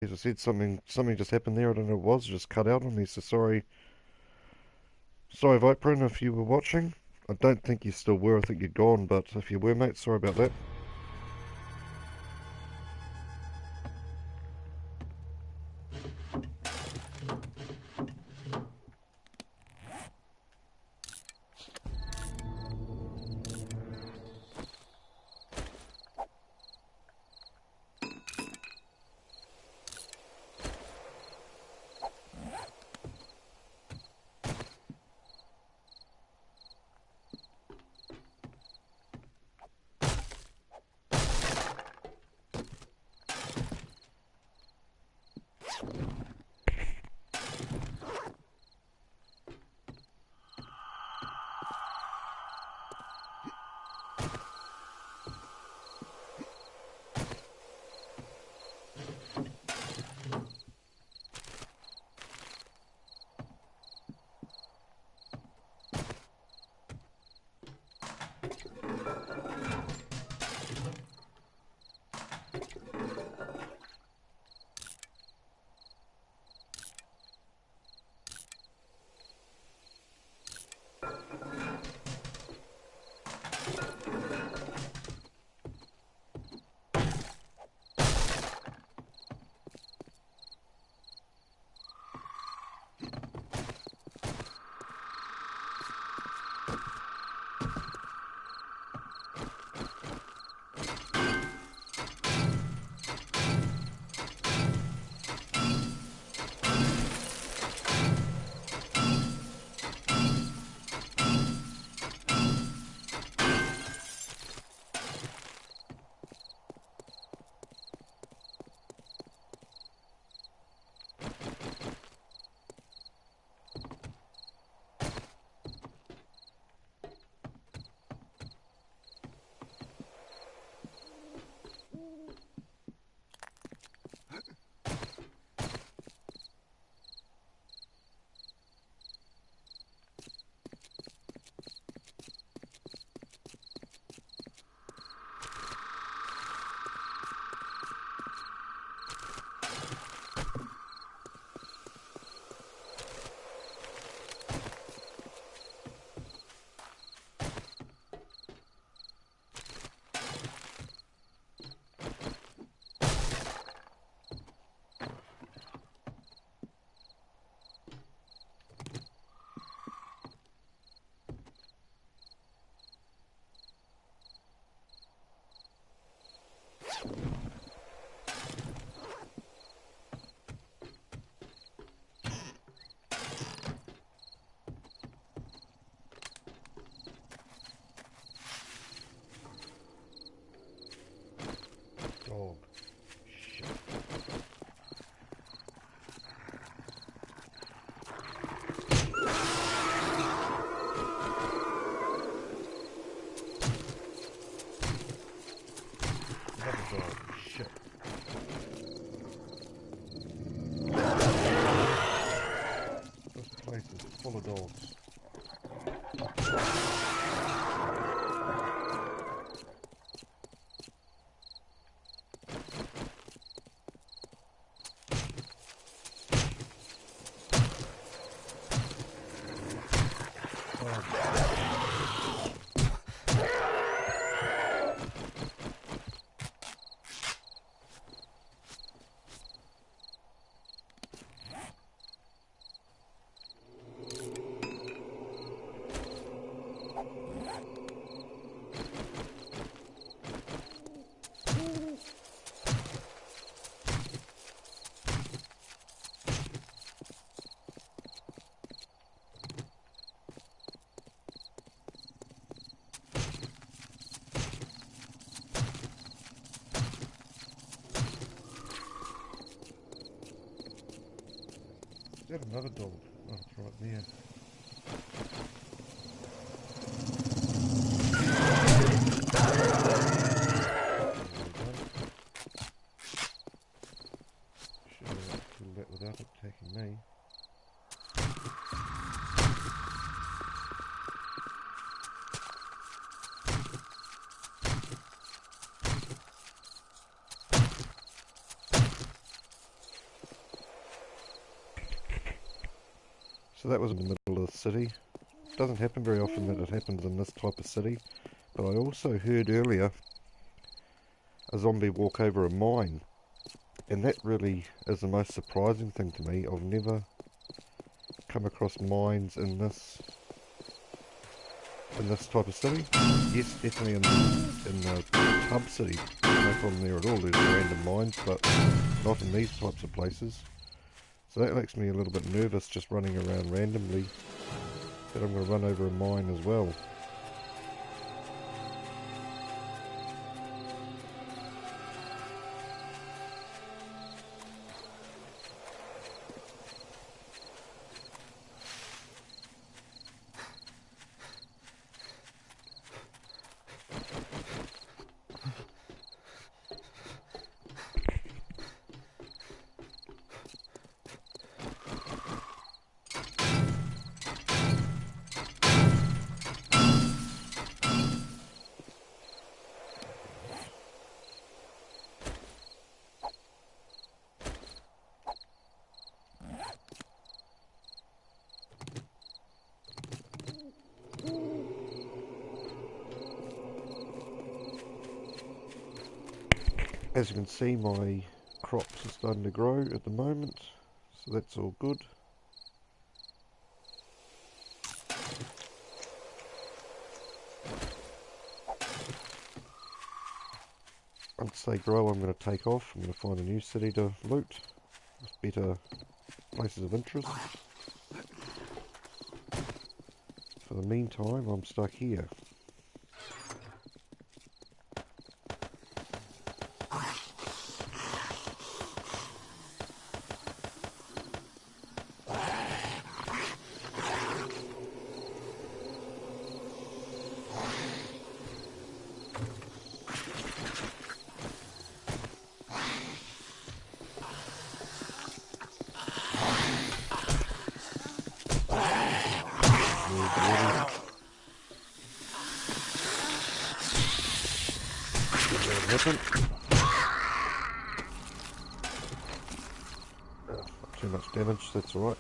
As I said, something just happened there. I don't know what it was. It just cut out on me. So sorry, Viprin, if you were watching. I don't think you still were. I think you're gone. But if you were, mate, sorry about that. Dog. Shit. Another dog. Shit. This place is full of dogs. Is that another dog? Oh, it's right there. Should have killed that without it attacking me. So that was in the middle of the city. It doesn't happen very often that it happens in this type of city, but I also heard earlier a zombie walk over a mine, and that really is the most surprising thing to me. I've never come across mines in this type of city. Yes, definitely in the hub city, no problem there at all. There's random mines, but not in these types of places. So that makes me a little bit nervous, just running around randomly, that I'm going to run over a mine as well. As you can see, my crops are starting to grow at the moment, so that's all good. Once they grow, I'm going to take off. I'm going to find a new city to loot with better places of interest. For the meantime, I'm stuck here. Not too much damage, that's alright.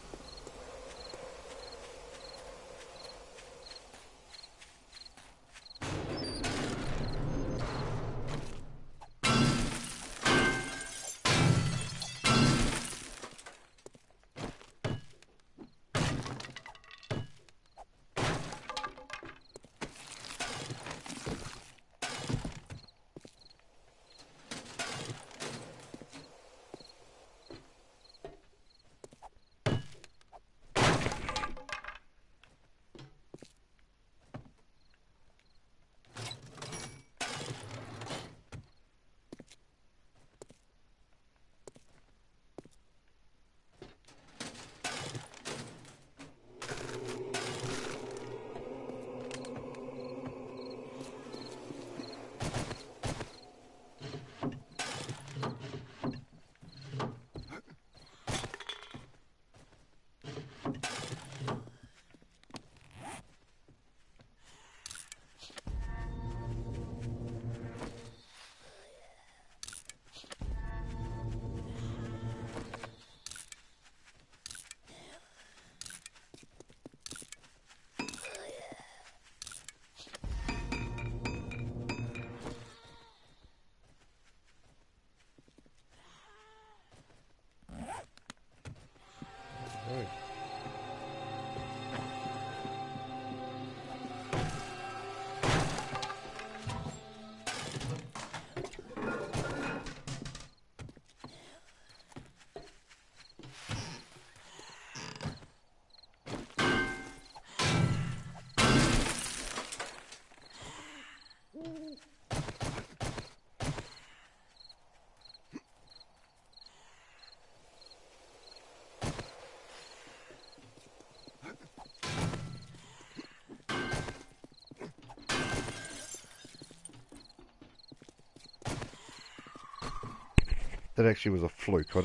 That actually was a fluke. I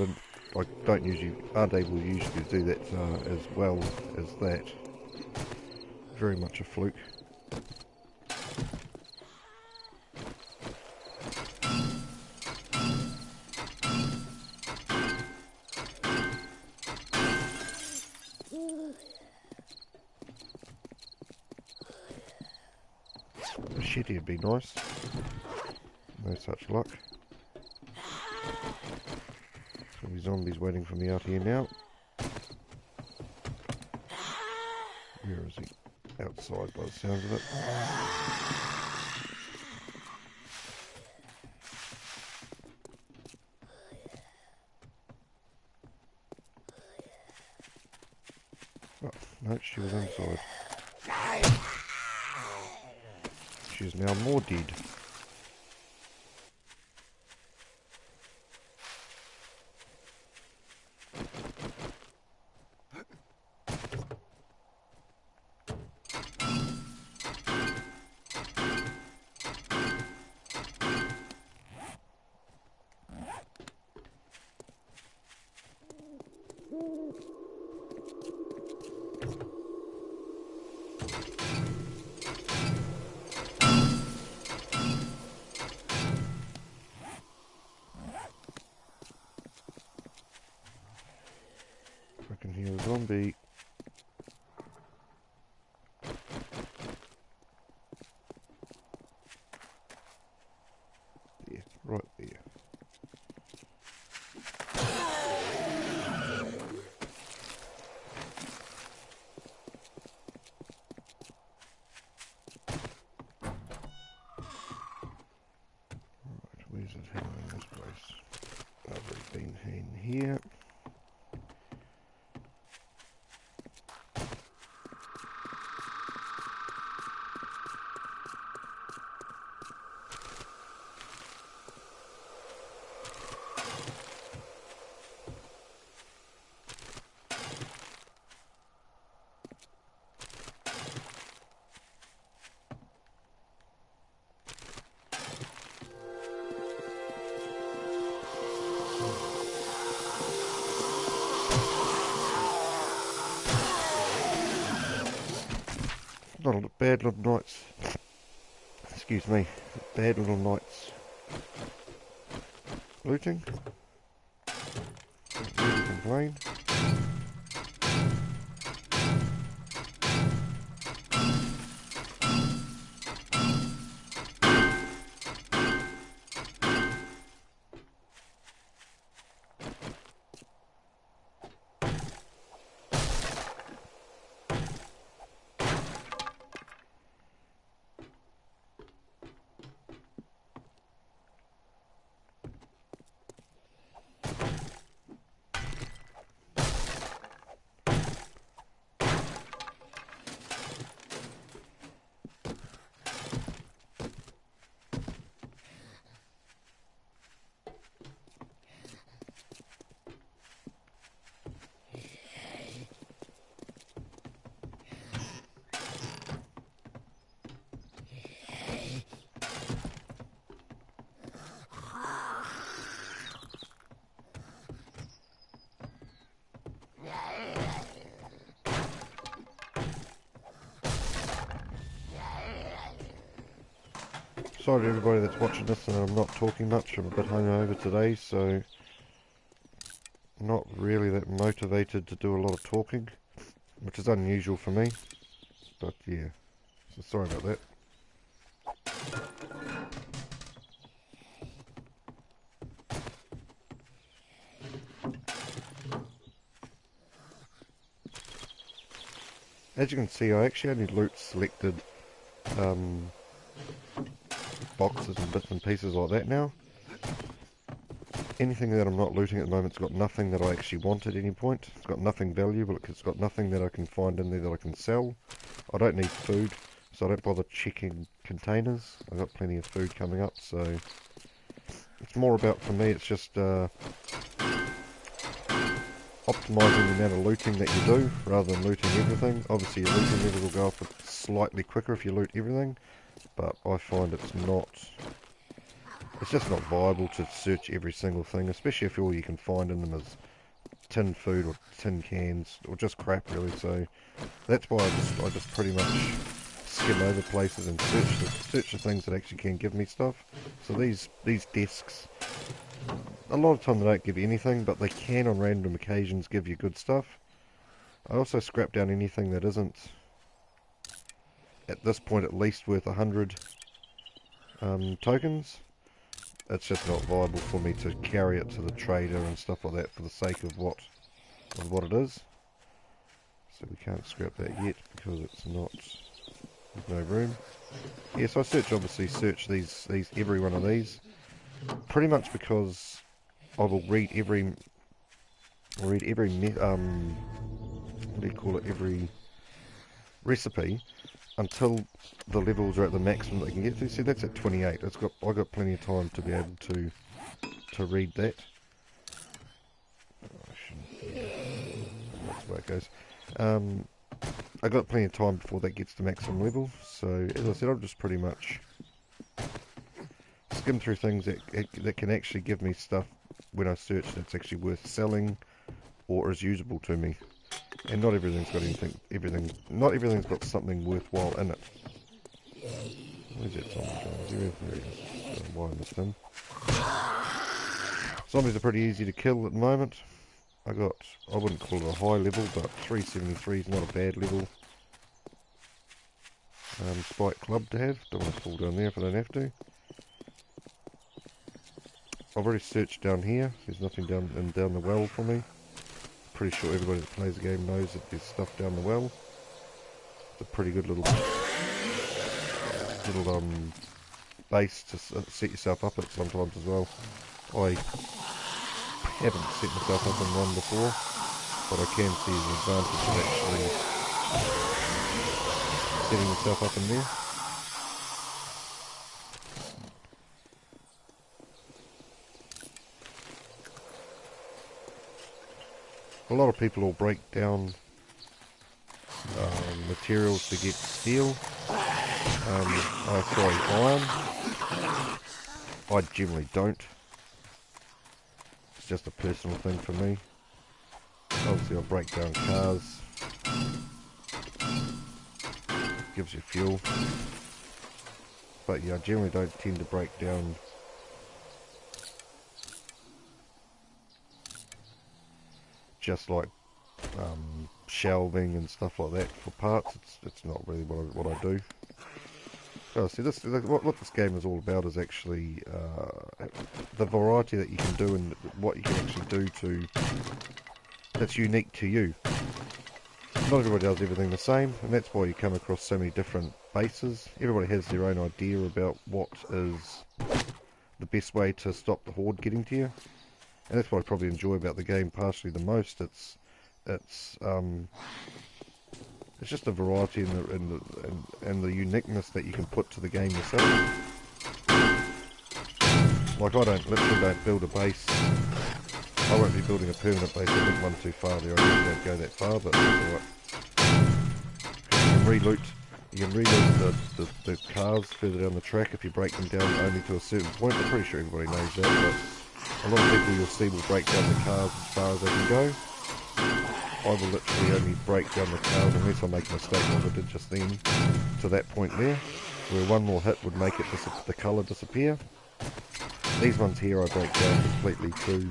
aren't able to usually do that as well as that. Very much a fluke. machete would be nice. No such luck. So the zombies waiting for me out here now. Where is he? Outside by the sounds of it. Oh, no, she was inside. She is now more dead. I can hear a zombie. There, right there. Right, where's it hanging in this place? I've already been in here. Not a bad little night's, excuse me, bad little night's looting. Don't really complain. Sorry to everybody that's watching this, and I'm not talking much. I'm a bit hungover today, so not really that motivated to do a lot of talking, which is unusual for me. But yeah, so sorry about that. As you can see, I actually only loot selected boxes and bits and pieces like that now. Anything that I'm not looting at the moment's got nothing that I actually want at any point. It's got nothing valuable, it's got nothing that I can find in there that I can sell. I don't need food, so I don't bother checking containers. I've got plenty of food coming up, so it's more about, for me, it's just optimising the amount of looting that you do, rather than looting everything. Obviously your looting level will go up slightly quicker if you loot everything, but I find it's just not viable to search every single thing, especially if all you can find in them is tin food or tin cans, or just crap really. So that's why I just pretty much skim over places and search the things that actually can give me stuff. So these desks, a lot of time they don't give you anything, but they can on random occasions give you good stuff. I also scrap down anything that isn't, at this point, at least worth 100 tokens. It's just not viable for me to carry it to the trader and stuff like that for the sake of what it is. So we can't scrap that yet because it's not, there's no room. Yes, I obviously search these every one of these, pretty much because I will read every what do you call it, every recipe until the levels are at the maximum they can get to. See, that's at 28. I got plenty of time to be able to read that. That's the way it goes. I got plenty of time before that gets to maximum level. So as I said, I'll just pretty much skim through things that can actually give me stuff when I search that's actually worth selling or is usable to me. And not everything's got not everything's got something worthwhile in it. Where's that zombie going? There he is. I don't know why I missed him. Zombies are pretty easy to kill at the moment. I wouldn't call it a high level, but 373 is not a bad level. Spike club to have. Don't want to fall down there if I don't have to. I've already searched down here. There's nothing down the well for me. Pretty sure everybody that plays the game knows that there's stuff down the well. It's a pretty good little base to set yourself up at sometimes as well. I haven't set myself up in one before, but I can see the advantage of actually setting yourself up in there. A lot of people will break down materials to get steel. Iron. I generally don't. It's just a personal thing for me. Obviously I'll break down cars. Gives you fuel. But yeah, I generally don't tend to break down just like shelving and stuff like that for parts. It's not really what I do. Oh, see, what this game is all about is actually the variety that you can do and what you can actually do that's unique to you. Not everybody does everything the same, and that's why you come across so many different bases. Everybody has their own idea about what is the best way to stop the horde getting to you, and that's what I probably enjoy about the game partially the most. It's just the variety and the uniqueness that you can put to the game yourself. Like I literally don't build a base. I won't be building a permanent base. I went one too far there. I really don't go that far, but that's alright. You can reloot the cars further down the track if you break them down only to a certain point. I'm pretty sure everybody knows that, but a lot of people you'll see will break down the cars as far as they can go. I will literally only break down the cars unless I make a mistake like I did just then to that point there, where one more hit would make the colour disappear. These ones here I break down completely too.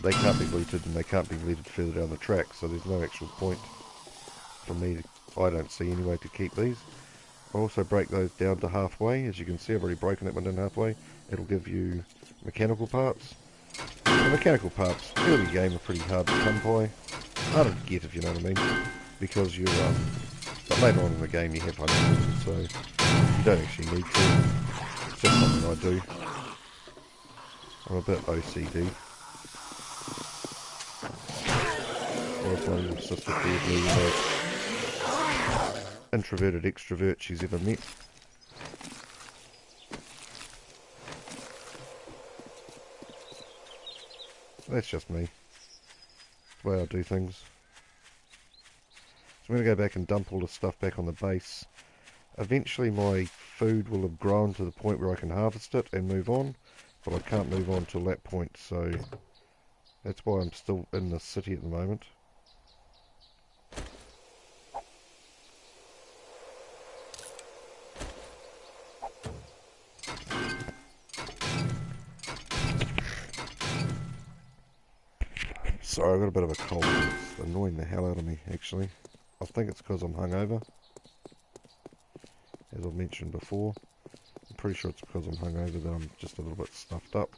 They can't be looted and they can't be looted further down the track, so there's no actual point for me, I don't see anyway, to keep these. I also break those down to halfway. As you can see, I've already broken that one down halfway. It'll give you mechanical parts. The mechanical parts, early game, are pretty hard to come by. Harder to get, if you know what I mean. Because you're, but later on in the game you have hundreds, so you don't actually need to. It's just something I do. I'm a bit OCD. Whereas my little sister probably the most introverted extrovert she's ever met. That's just me. It's the way I do things. So I'm going to go back and dump all the stuff back on the base. Eventually my food will have grown to the point where I can harvest it and move on, but I can't move on till that point, so that's why I'm still in the city at the moment. Sorry, I've got a bit of a cold. It's annoying the hell out of me, actually. I think it's because I'm hungover. as I've mentioned before. I'm pretty sure it's because I'm hungover that I'm just a little bit stuffed up.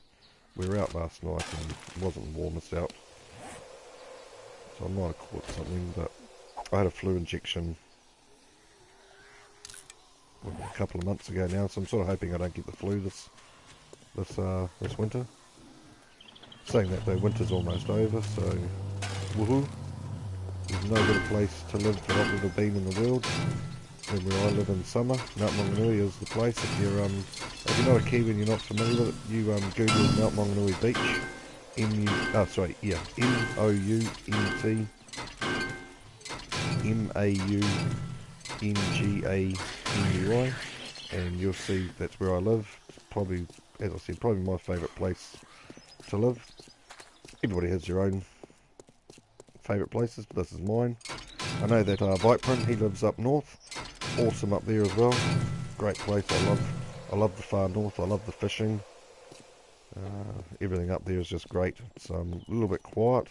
We were out last night and it wasn't the warmest out, so I might have caught something, but I had a flu injection a couple of months ago now, so I'm sort of hoping I don't get the flu this winter. Saying that though, winter's almost over, so woohoo! There's no better place to live that I've ever been in the world than where I live in summer. Mount Maunganui is the place. If you're not a Kiwi and you're not familiar with it, you Google Mount Maunganui Beach. Mountanganuy, and you'll see that's where I live. It's probably, as I said, probably my favourite place to live. Everybody has their own favourite places, but this is mine. I know that Bike Print, he lives up north. Awesome up there as well. Great place. I love the far north. I love the fishing. Everything up there is just great. It's a little bit quiet,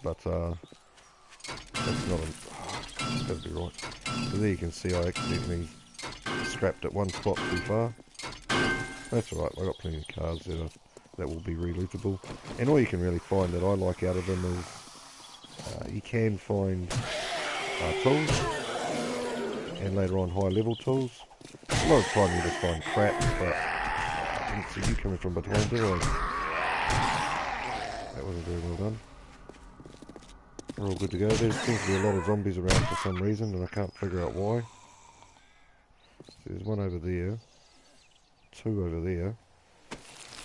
but that's not it's got to be right. So there you can see I accidentally scrapped at one spot too far. That's alright, I've got plenty of cars that will be relootable. And all you can really find that I like out of them is you can find tools, and later on high level tools. A lot of the time you just find crap, but I didn't see you coming from behind, did I? That wasn't very well done. We're all good to go. There seems to be a lot of zombies around for some reason, and I can't figure out why. So there's one over there, two over there.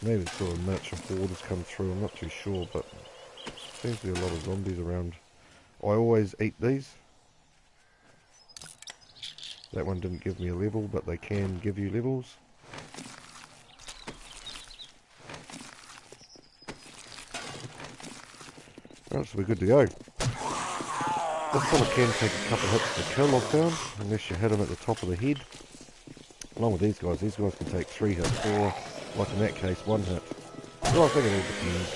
Maybe it's sort of miniature horde has come through, I'm not too sure, but seems to be a lot of zombies around. I always eat these. That one didn't give me a level, but they can give you levels. Right, so we're good to go. This fella can take a couple of hits to kill, I've found, unless you hit him at the top of the head. Along with these guys can take 3 hits, or, like in that case, 1 hit. Well, I think it all depends.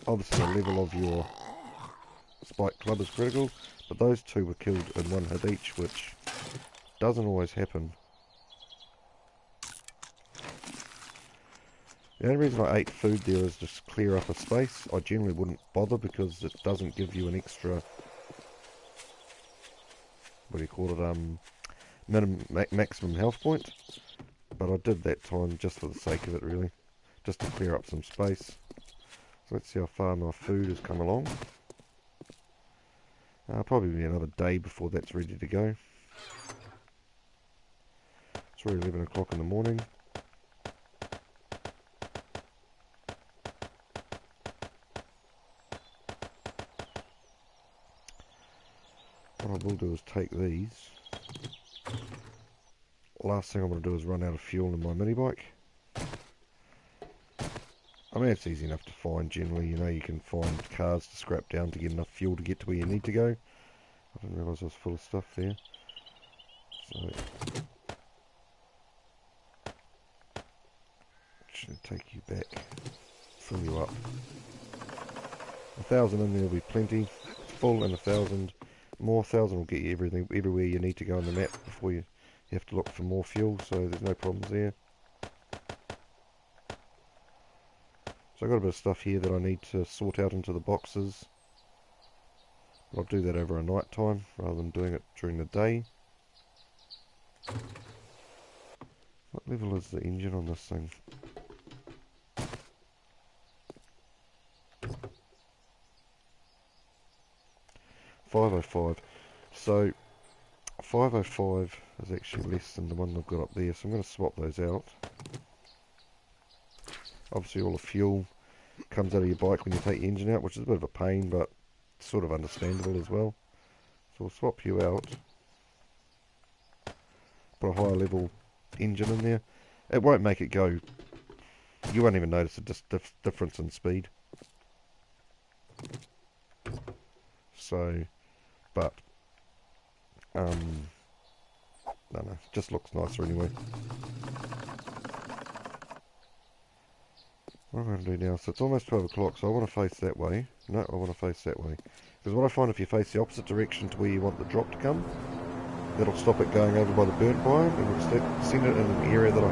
Obviously the level of your spike club is critical, but those two were killed in 1 hit each, which doesn't always happen. The only reason I ate food there is just clear up a space. I generally wouldn't bother because it doesn't give you an extra, what do you call it, maximum health point. But I did that time just for the sake of it, really, just to clear up some space. So let's see how far my food has come along. Probably be another day before that's ready to go. It's already 11 o'clock in the morning. What I will do is take these. Last thing I'm going to do is run out of fuel in my mini bike. I mean, it's easy enough to find generally, you know, you can find cars to scrap down to get enough fuel to get to where you need to go. I didn't realise I was full of stuff there. So, should take you back, fill you up. 1,000 in there will be plenty. It's full, and 1,000 more. 1,000 will get you everywhere you need to go on the map before you have to look for more fuel, so there's no problems there. So I've got a bit of stuff here that I need to sort out into the boxes. But I'll do that over a night time rather than doing it during the day. What level is the engine on this thing? .505. So 505 is actually less than the one I've got up there, so I'm going to swap those out. Obviously all the fuel comes out of your bike when you take the engine out, which is a bit of a pain, but sort of understandable as well. So we'll swap you out. Put a higher level engine in there. It won't make it go, you won't even notice a difference in speed. So, but, no, just looks nicer anyway. What am I going to do now? So it's almost 12 o'clock, so I want to face that way. No, I want to face that way. Because what I find, if you face the opposite direction to where you want the drop to come, that'll stop it going over by the burnt biome, and we'll send it in an area that I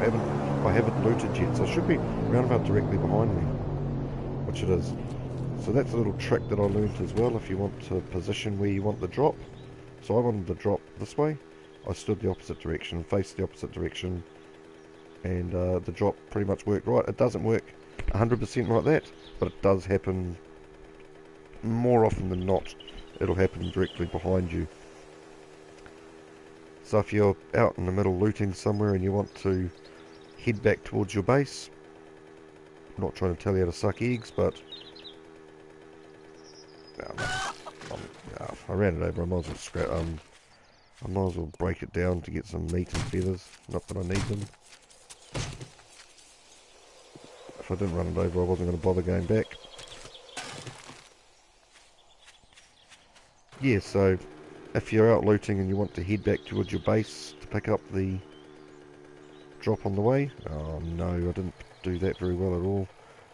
haven't looted yet. So it should be round about directly behind me, which it is. So that's a little trick that I learnt as well. If you want to position where you want the drop, so I wanted the drop this way. I stood the opposite direction, faced the opposite direction, and the drop pretty much worked right. It doesn't work 100% like that, but it does happen more often than not. It'll happen directly behind you. So if you're out in the middle looting somewhere and you want to head back towards your base, I'm not trying to tell you how to suck eggs, but I ran it over. I might as well I might as well break it down to get some meat and feathers. Not that I need them. If I didn't run it over, I wasn't going to bother going back. Yeah, so if you're out looting and you want to head back towards your base to pick up the drop on the way, oh no, I didn't do that very well at all.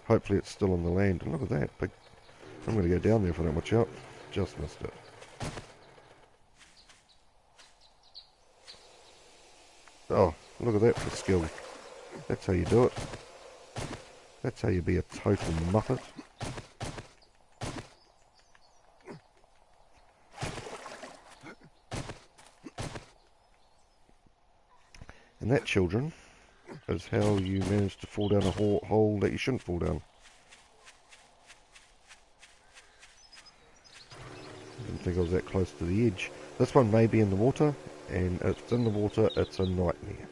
Hopefully it's still on the land. And look at that, big. I'm going to go down there if I don't watch out. Just missed it. Oh, look at that for skill. That's how you do it. That's how you be a total muppet. And that, children, is how you manage to fall down a hole that you shouldn't fall down. I didn't think I was that close to the edge. This one may be in the water, and if it's in the water, it's a nightmare.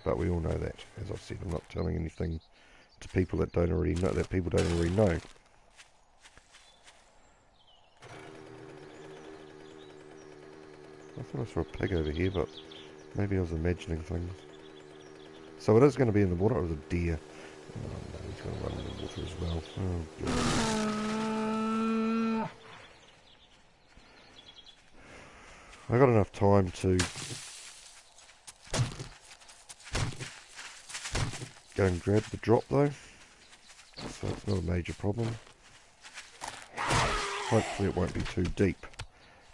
But we all know that. As I've said, I'm not telling anything to people that don't already know, that people don't already know. I thought I saw a pig over here, but maybe I was imagining things. So it is going to be in the water. It was a deer. Oh no, he's going to run in the water as well. Oh God. I got enough time to go and grab the drop though, so it's not a major problem. Hopefully it won't be too deep.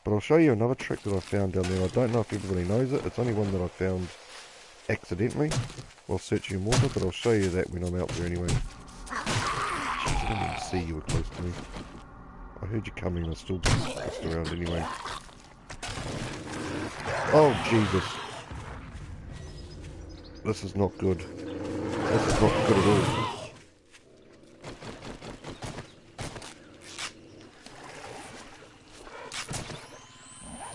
But I'll show you another trick that I found down there. I don't know if everybody knows it. It's only one that I found accidentally while searching in water, but I'll show you that when I'm out there anyway. Jeez, I didn't even see you were close to me. I heard you coming and I still just around anyway. Oh Jesus. This is not good. This is not good at all.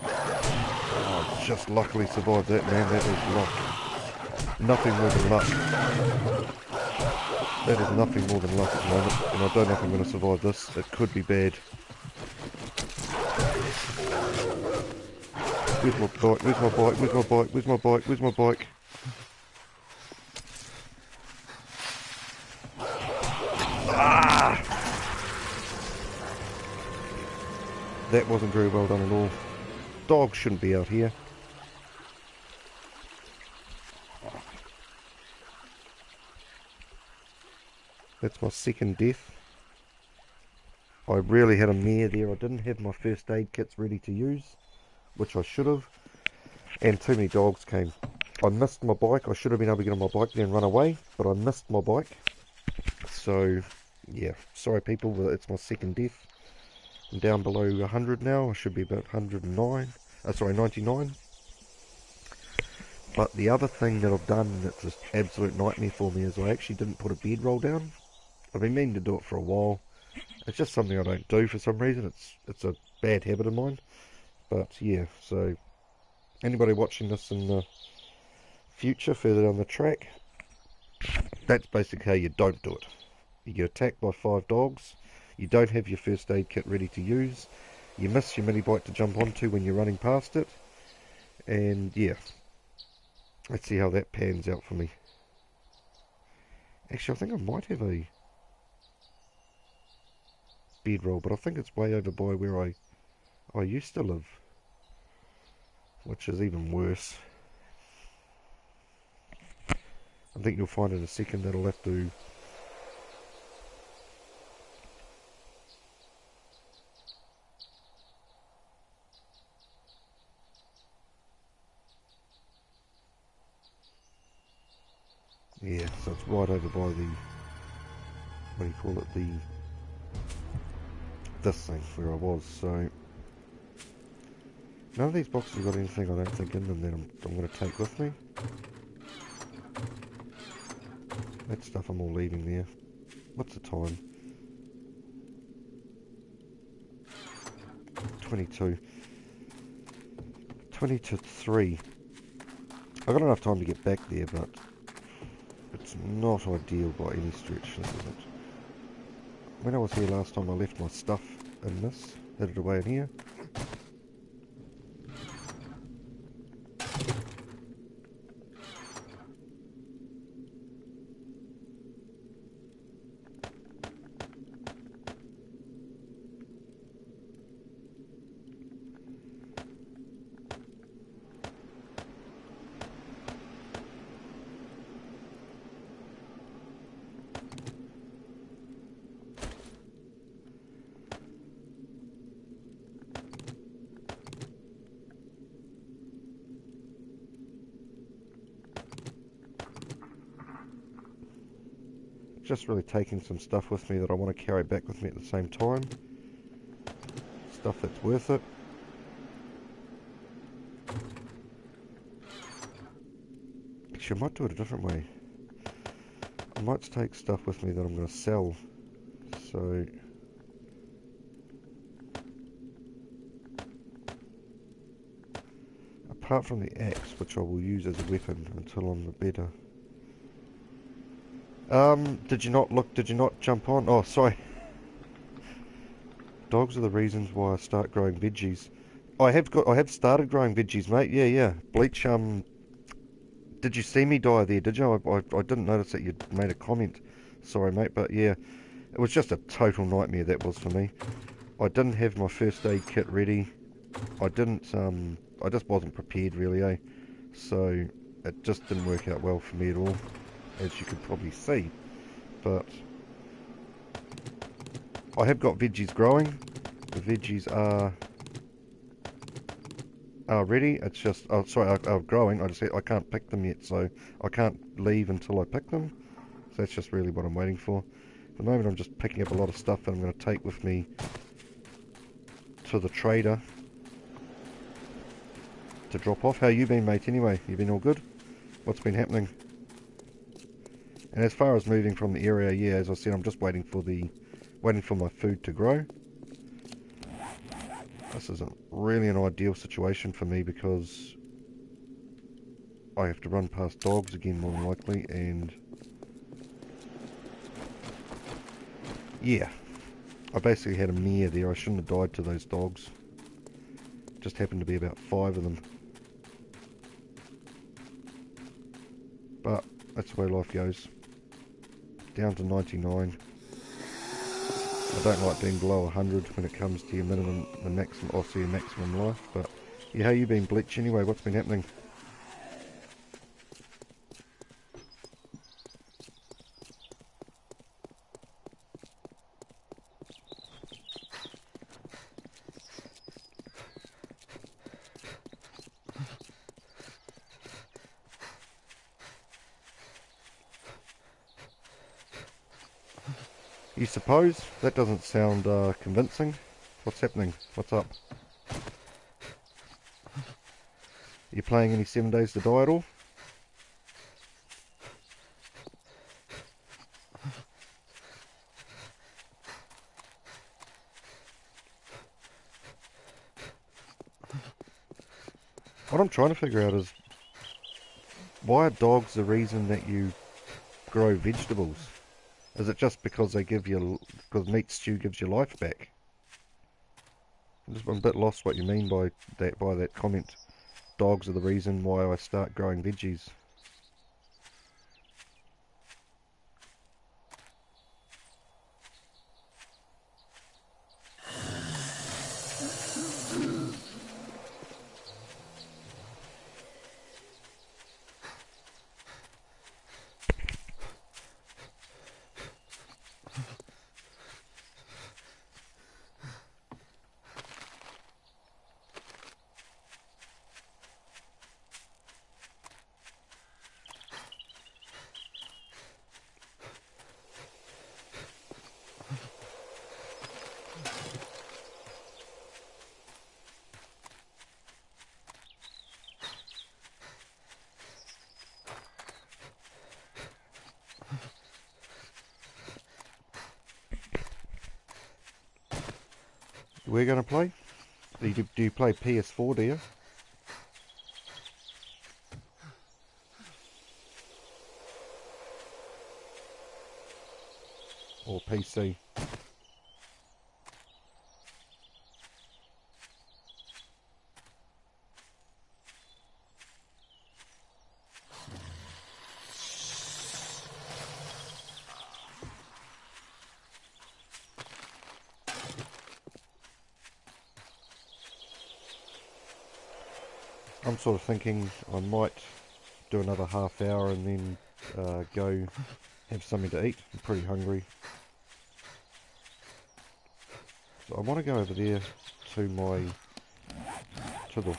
Oh, just luckily survived that, man. That was luck. Nothing more than luck. That is nothing more than luck at the moment. And I don't know if I'm going to survive this. It could be bad. Where's my bike? Where's my bike? Where's my bike? Where's my bike? Where's my bike? That wasn't very well done at all. Dogs shouldn't be out here. That's my second death. I really had a mare there. I didn't have my first aid kits ready to use, which I should have. And too many dogs came. I missed my bike. I should have been able to get on my bike there and run away, but I missed my bike. So, yeah. Sorry people, but it's my second death. I'm down below 100 now. I should be about 109. Sorry, 99. But the other thing that I've done that's an absolute nightmare for me is I actually didn't put a bedroll down. I've been meaning to do it for a while. It's just something I don't do for some reason. It's a bad habit of mine. But yeah, so anybody watching this in the future, further down the track, that's basically how you don't do it. You get attacked by 5 dogs. You don't have your first aid kit ready to use. You miss your mini bike to jump onto when you're running past it. And yeah, let's see how that pans out for me. Actually, I think I might have a bedroll, but I think it's way over by where I used to live, which is even worse. I think you'll find in a second that I'll have to Yeah, so it's right over by the, what do you call it, this thing where I was. So none of these boxes have got anything I don't think in them that I'm going to take with me. That stuff I'm all leaving there. What's the time? 22. 20 to 3. I've got enough time to get back there, but it's not ideal by any stretch, this isn't. When I was here last time, I left my stuff in this, hid it away in here. Just really taking some stuff with me that I want to carry back with me at the same time. Stuff that's worth it. Actually, I might do it a different way. I might take stuff with me that I'm going to sell. So apart from the axe, which I will use as a weapon until I'm better. Did you not look? Did you not jump on? Oh, sorry. Dogs are the reasons why I start growing veggies. I have started growing veggies, mate. Yeah. Bleach. Did you see me die there? Did you? I didn't notice that you made a comment. Sorry, mate, but yeah, it was just a total nightmare that was for me. I didn't have my first aid kit ready. I didn't. I just wasn't prepared really, eh? So it just didn't work out well for me at all, as you could probably see. But I have got veggies growing. The veggies are ready. It's just, oh sorry, are growing. I can't pick them yet, so I can't leave until I pick them. So that's just really what I'm waiting for. At the moment I'm just picking up a lot of stuff that I'm going to take with me to the trader to drop off. How you been, mate, anyway? You been all good? What's been happening? And as far as moving from the area, yeah, as I said, I'm just waiting for my food to grow. This isn't really an ideal situation for me because I have to run past dogs again more than likely, and yeah, I basically had a mare there. I shouldn't have died to those dogs. Just happened to be about 5 of them. But that's the way life goes. Down to 99. I don't like being below 100 when it comes to your minimum, the maximum, also your maximum life. But yeah, how you been, Bleach, anyway? What's been happening? You suppose? That doesn't sound convincing. What's happening? What's up? Are you playing any 7 Days to Die at all? What I'm trying to figure out is, why are dogs the reason that you grow vegetables? Is it just because because meat stew gives you life back? I'm a bit lost what you mean by that comment. Dogs are the reason why I start growing veggies. we're going to play? Do you play PS4, do you? Or PC? I'm sort of thinking I might do another half hour and then go have something to eat. I'm pretty hungry. So I want to go over there to the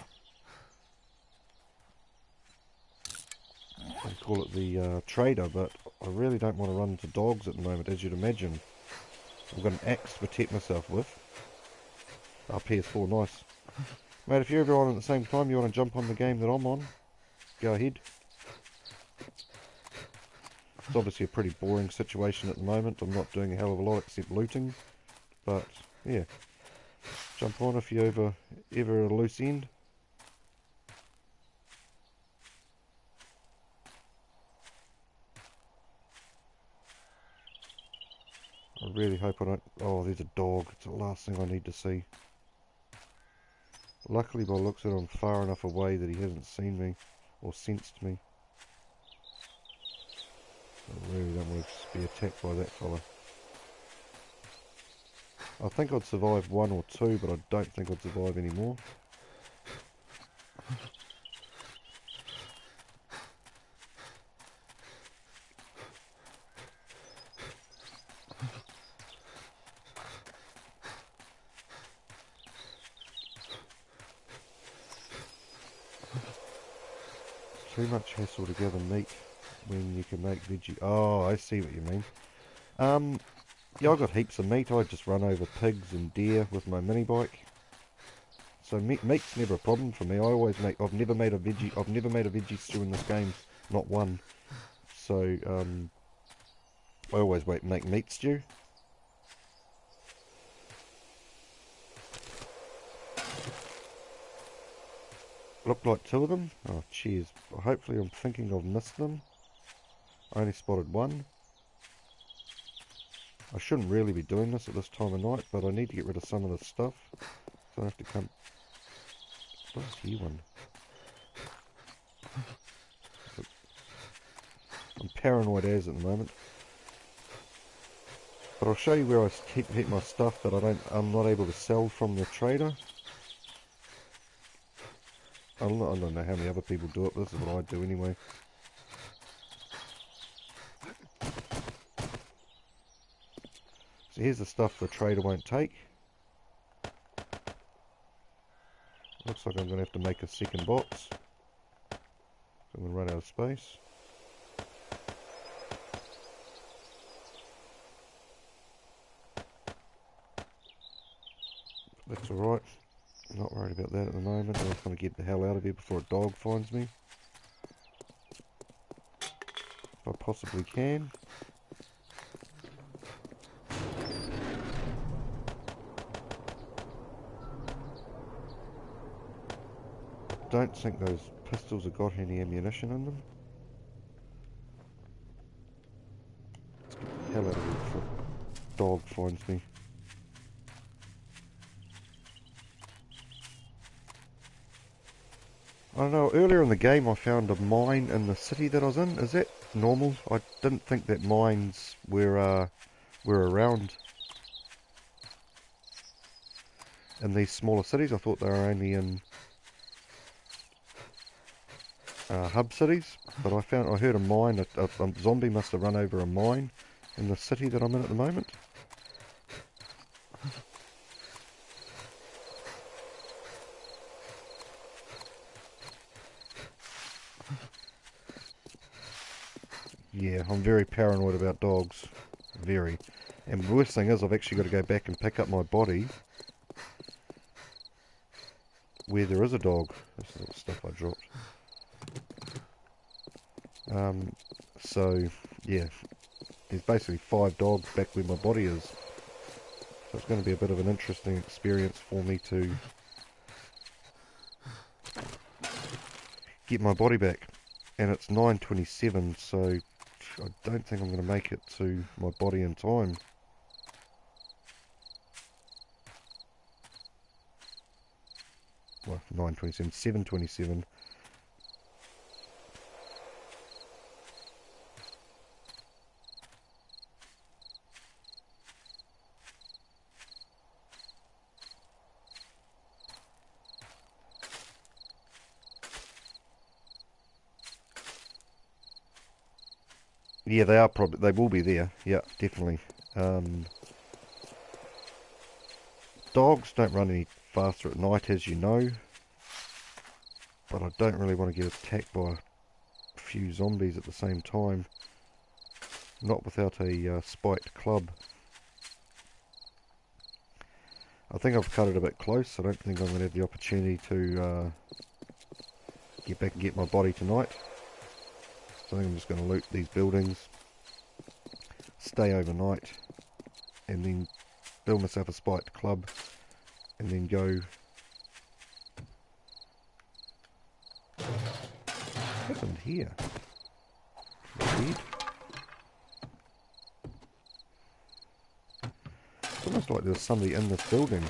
I call it the trader, but I really don't want to run into dogs at the moment, as you'd imagine. I've got an axe to protect myself with. Oh, PS4, nice. Mate, if you're ever on at the same time, you want to jump on the game that I'm on, go ahead. It's obviously a pretty boring situation at the moment. I'm not doing a hell of a lot except looting. But, yeah. Jump on if you're ever at a loose end. I really hope I don't... Oh, there's a dog. It's the last thing I need to see. Luckily, by the looks of it, I'm far enough away that he hasn't seen me or sensed me. I really don't want to be attacked by that fella. I think I'd survive one or two, but I don't think I'd survive any more. Too much hassle to gather meat when you can make veggie... Oh, I see what you mean. Yeah, I've got heaps of meat. I just run over pigs and deer with my mini bike. So meat's never a problem for me. I always make... I've never made a veggie stew in this game. Not one. So, I always make meat stew. Looked like two of them. Oh, cheers. Hopefully I'm thinking I've missed them. I only spotted one. I shouldn't really be doing this at this time of night, but I need to get rid of some of this stuff. So I have to come... What's here one? I'm paranoid as at the moment. But I'll show you where I keep my stuff that I'm not able to sell from the trader. I don't know how many other people do it, but this is what I do anyway. So here's the stuff the trader won't take. Looks like I'm going to have to make a second box. So I'm going to run out of space. That's alright. I'm not worried about that at the moment. I just want to get the hell out of here before a dog finds me. If I possibly can. I don't think those pistols have got any ammunition in them. Let's get the hell out of here before a dog finds me. I don't know, earlier in the game I found a mine in the city that I was in. Is that normal? I didn't think that mines were around in these smaller cities. I thought they were only in hub cities. But I heard a mine, a zombie must have run over a mine in the city that I'm in at the moment. Yeah, I'm very paranoid about dogs. Very. And the worst thing is I've actually got to go back and pick up my body where there is a dog. This is all the stuff I dropped. So, yeah. There's basically 5 dogs back where my body is. So it's going to be a bit of an interesting experience for me to get my body back. And it's 9:27, so I don't think I'm going to make it to my body in time. Well, 9:27, 7:27. Yeah, they are probably, they will be there. Yeah, definitely. Um, Dogs don't run any faster at night, as you know, but I don't really want to get attacked by a few zombies at the same time. Not without a spiked club. I think I've cut it a bit close. I don't think I'm going to have the opportunity to get back and get my body tonight. So I think I'm just going to loot these buildings, stay overnight, and then build myself a spiked club, and then go. What happened here? Weird. It's almost like there's somebody in this building.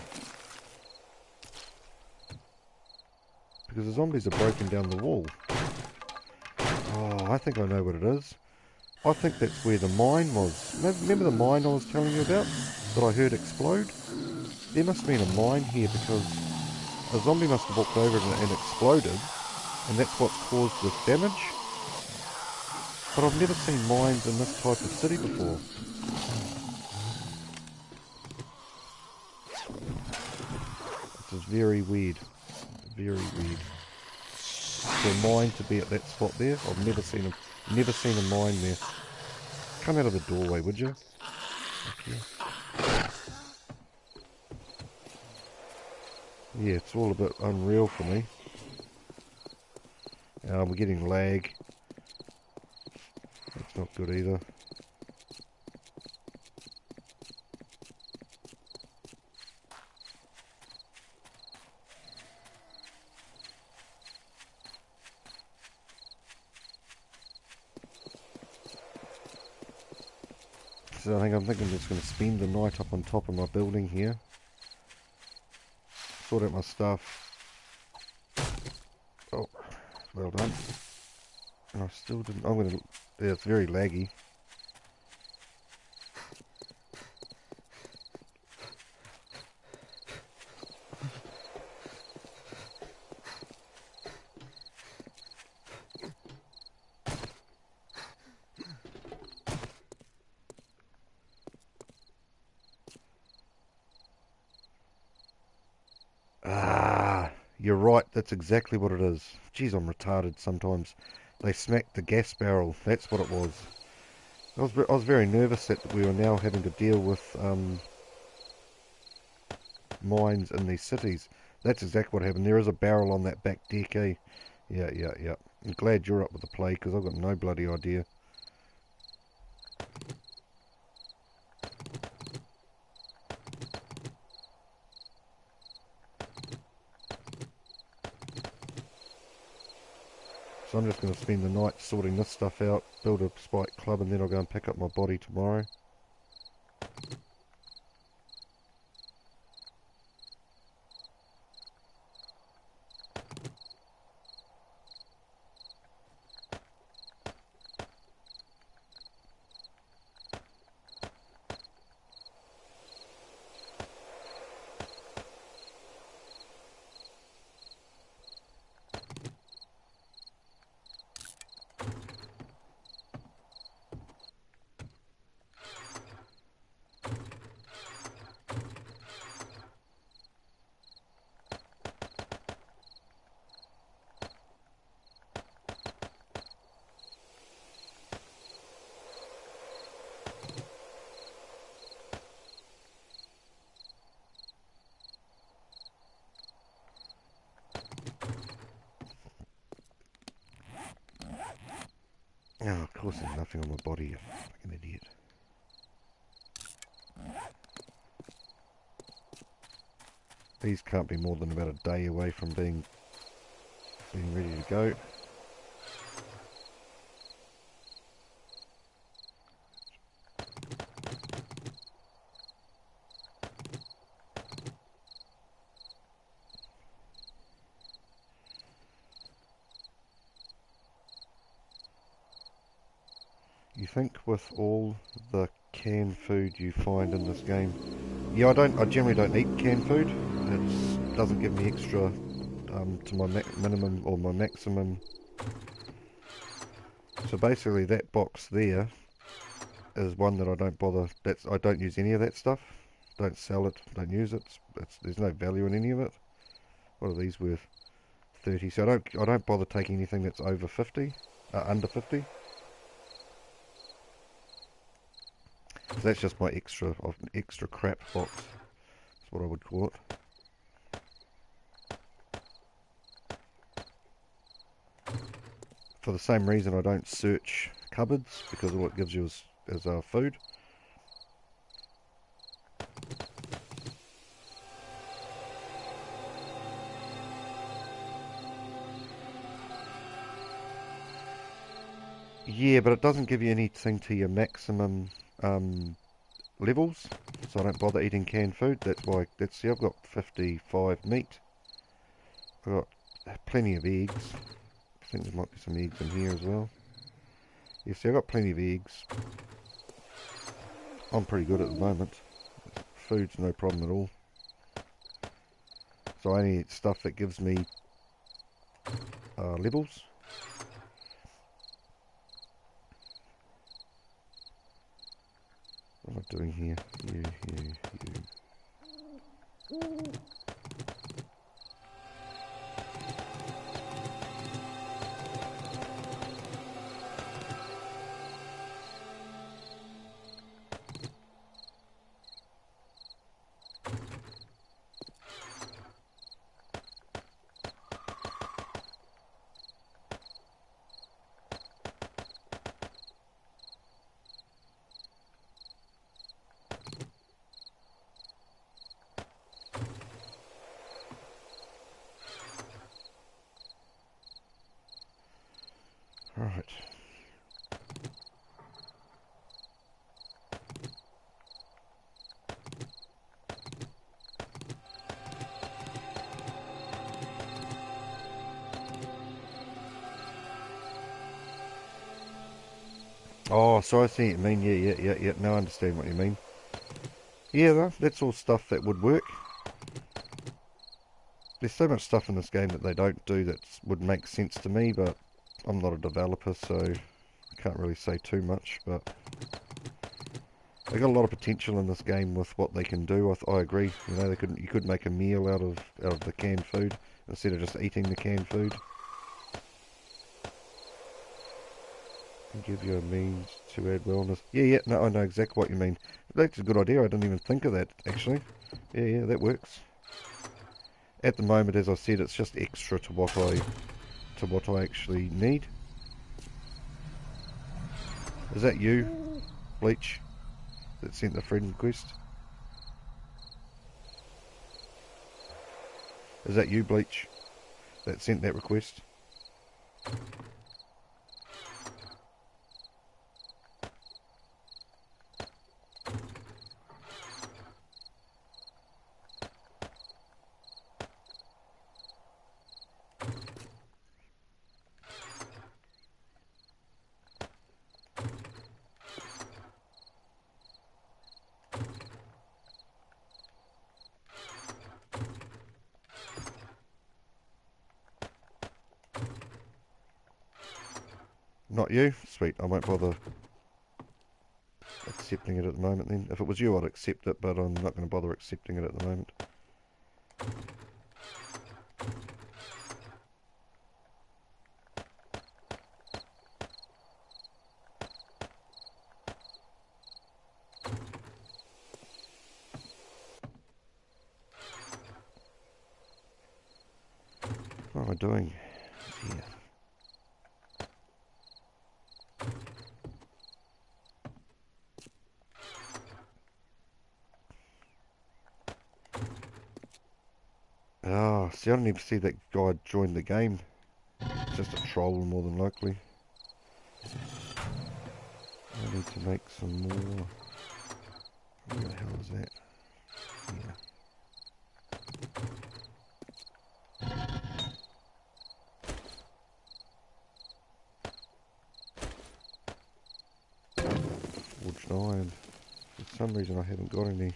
Because the zombies have broken down the wall. Oh, I think I know what it is. I think that's where the mine was. Remember the mine I was telling you about? That I heard explode? There must have been a mine here because a zombie must have walked over it and exploded. And that's what's caused this damage. But I've never seen mines in this type of city before. This is very weird. Very weird. For a mine to be at that spot there, I've never seen a mine there. Come out of the doorway, would you? Okay. Yeah, it's all a bit unreal for me. We're getting lag. That's not good either. So I'm thinking I'm just going to spend the night up on top of my building here. Sort out my stuff. Oh, well done. And I still didn't. I'm going to. Yeah, it's very laggy. Ah, you're right. That's exactly what it is. Geez, I'm retarded sometimes. They smacked the gas barrel. That's what it was. I was very nervous that we were now having to deal with mines in these cities. That's exactly what happened. There is a barrel on that back deck, eh? Yeah, yeah, yeah. I'm glad you're up with the play because I've got no bloody idea. So I'm just going to spend the night sorting this stuff out, build a spike club, and then I'll go and pick up my body tomorrow. Oh, of course there's nothing on my body, you fucking idiot. These can't be more than about a day away from being ready to go. You think with all the canned food you find in this game, yeah, I generally don't eat canned food. It doesn't give me extra to my minimum or my maximum. So basically, that box there is one that I don't bother. I don't use any of that stuff. Don't sell it. Don't use it. There's no value in any of it. What are these worth? 30. So I don't bother taking anything that's over 50, under 50. So that's just my extra crap box. That's what I would call it. For the same reason I don't search cupboards, because all it gives you is food. Yeah, but it doesn't give you anything to your maximum levels, so I don't bother eating canned food. That's why. See, I've got 55 meat. I've got plenty of eggs. I think there might be some eggs in here as well. Yeah, see, I've got plenty of eggs. I'm pretty good at the moment. Food's no problem at all. So I only eat stuff that gives me levels. What am I doing here? You. Right. Oh, so I see what you mean. Yeah. Now I understand what you mean. Yeah, that's all stuff that would work. There's so much stuff in this game that they don't do that would make sense to me, but I'm not a developer, so I can't really say too much. But they got a lot of potential in this game with what they can do. I agree. You know, you could make a meal out of the canned food instead of just eating the canned food. Give you a means to add wellness. Yeah, no, I know exactly what you mean. That's a good idea. I didn't even think of that, actually. Yeah, that works. At the moment, as I said, it's just extra to what I actually need. Is that you, Bleach, that sent the friend request? Is that you, Bleach, that sent that request? Not you? Sweet, I won't bother accepting it at the moment then. If it was you, I'd accept it, but I'm not going to bother accepting it at the moment. What am I doing? Yeah. Ah, see, I didn't even see that guy join the game. It's just a troll more than likely. I need to make some more. Where the hell is that? Here. Forged iron. For some reason I haven't got any.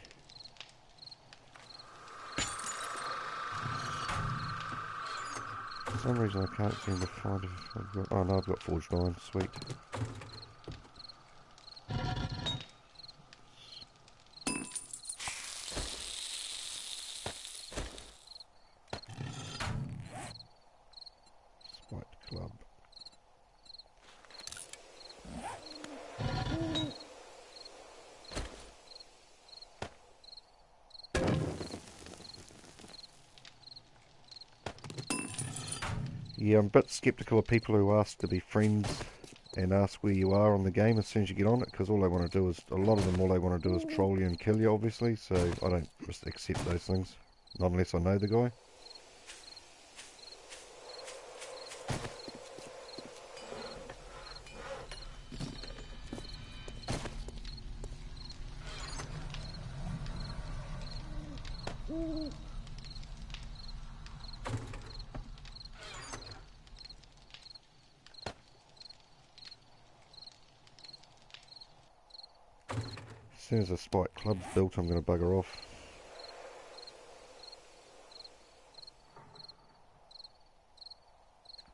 For some reason I can't seem to find if I've got... Oh no, I've got forged iron. Sweet. Spiked club. Yeah, I'm a bit sceptical of people who ask to be friends and ask where you are on the game as soon as you get on it, because all they want to do is, a lot of them, all they want to do is troll you and kill you, obviously, so I don't just accept those things, not unless I know the guy. As soon as the spike club's built, I'm going to bugger off.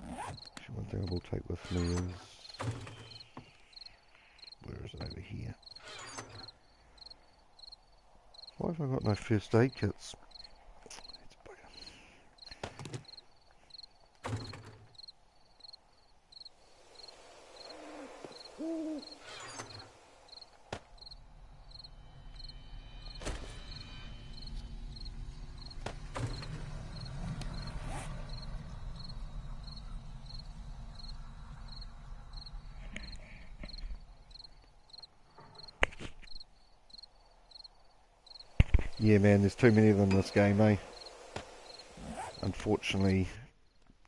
Actually, one thing I will take with me is... Where is it? Over here. Why have I got no first aid kits? It's a bugger. Yeah, man, there's too many of them in this game, eh? Unfortunately,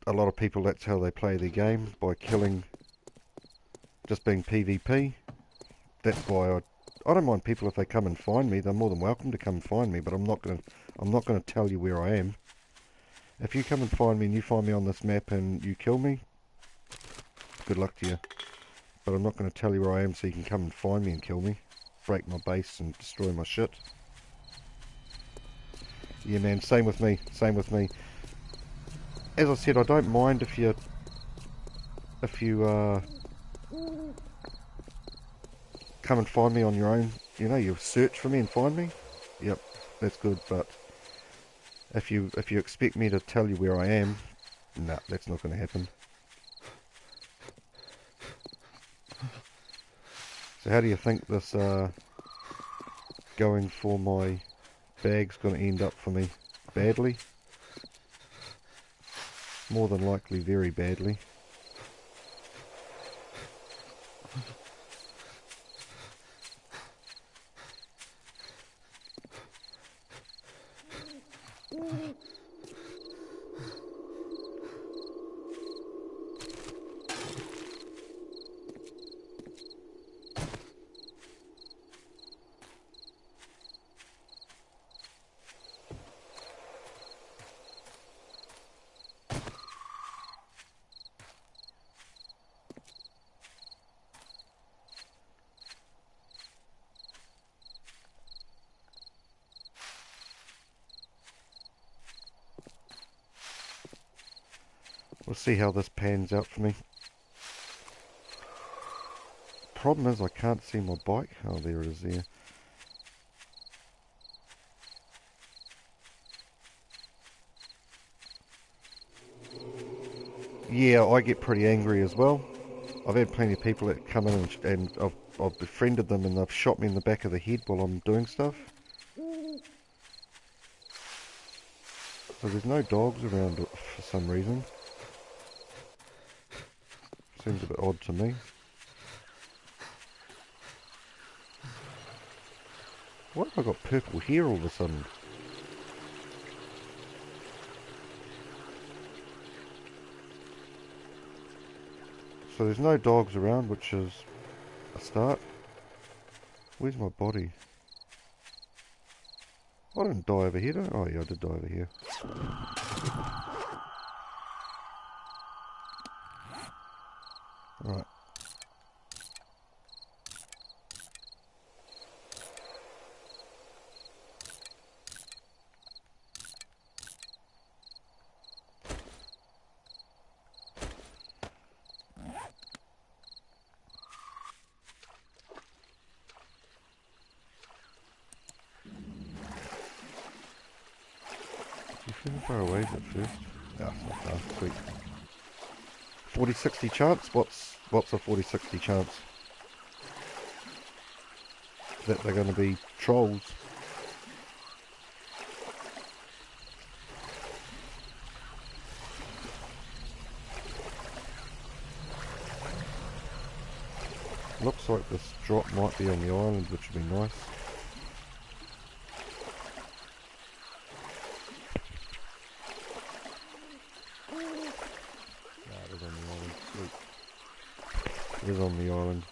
a lot of people, that's how they play their game, by killing, just being PvP. That's why I don't mind people if they come and find me. They're more than welcome to come and find me, but I'm not gonna tell you where I am. If you come and find me and you find me on this map and you kill me, good luck to you. But I'm not going to tell you where I am so you can come and find me and kill me, break my base and destroy my shit. Yeah, man, same with me, same with me. As I said, I don't mind if you come and find me on your own. You know, you search for me and find me. Yep, that's good. But if you expect me to tell you where I am, nah, that's not going to happen. So how do you think this going for my bag's going to end up for me? Badly? More than likely very badly. We'll see how this pans out for me. Problem is I can't see my bike. Oh, there it is there. Yeah, I get pretty angry as well. I've had plenty of people that come in and I've befriended them and they've shot me in the back of the head while I'm doing stuff. So there's no dogs around for some reason. Seems a bit odd to me. Why have I got purple hair all of a sudden? So there's no dogs around, which is a start. Where's my body? I didn't die over here, did I? Oh yeah, I did die over here. Right. You feel far away is it first? Yeah, it's not far. Sweet. 40-60 chance? What's a 40-60 chance? That they're going to be trolls. Looks like this drop might be on the island, which would be nice. No, it is on the island. Sweet. It is on the island.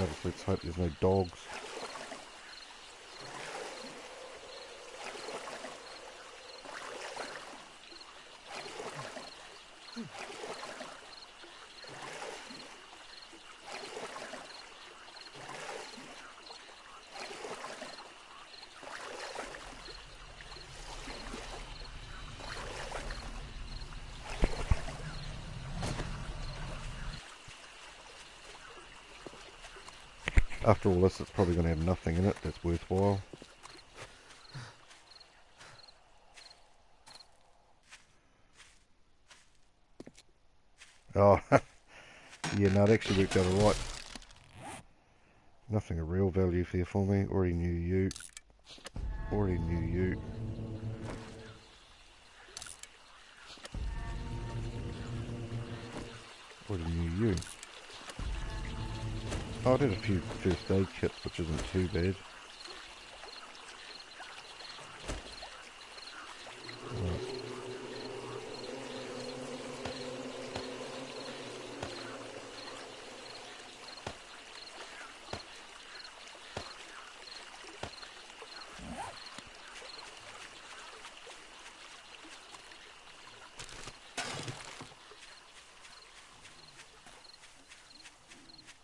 Obviously, let's hope there's no dogs. After all this, it's probably going to have nothing in it that's worthwhile. Oh, yeah, no, it actually worked out alright. Nothing of real value here for me. Already knew you. Already knew you. Already knew you. Oh, I did a few first aid kits, which isn't too bad.